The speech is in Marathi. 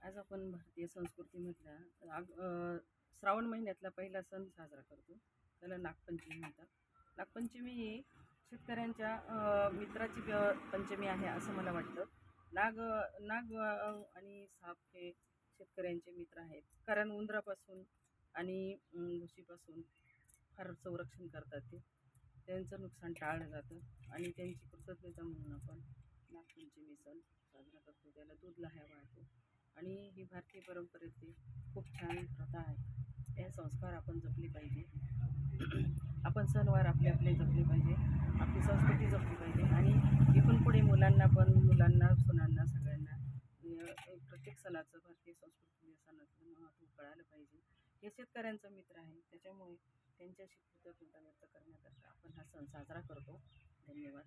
आज आपण भारतीय संस्कृतीमधला श्रावण महिन्यातला पहिला सण साजरा करतो. त्याला नागपंचमी म्हणतात. नागपंचमी ही शेतकऱ्यांच्या मित्राची पंचमी आहे असं मला वाटतं. नाग नाग आणि साप हे शेतकऱ्यांचे मित्र आहेत. कारण उंदरापासून आणि घुशीपासून फार संरक्षण करतात ते. त्यांचं नुकसान टाळलं जातं आणि त्यांची कृतज्ञता म्हणून आपण नागपंचमी सण साजरा करतो. त्याला दूध लाह्या वाळतो आणि ही भारतीय परंपरेतली खूप छान प्रथा आहे. हे संस्कार आपण जपले पाहिजे. आपण सणवार आपले आपले जपले पाहिजे, आपली संस्कृती जपली पाहिजे आणि इथून पुढे मुलांना सुनांना सगळ्यांना प्रत्येक सणाचं भारतीय संस्कृती सणातलं महत्त्व कळालं पाहिजे. हे शेतकऱ्यांचा मित्र आहे, त्याच्यामुळे त्यांच्याशी कृतज्ञता व्यक्त करण्याकरता आपण हा सण साजरा करतो. धन्यवाद.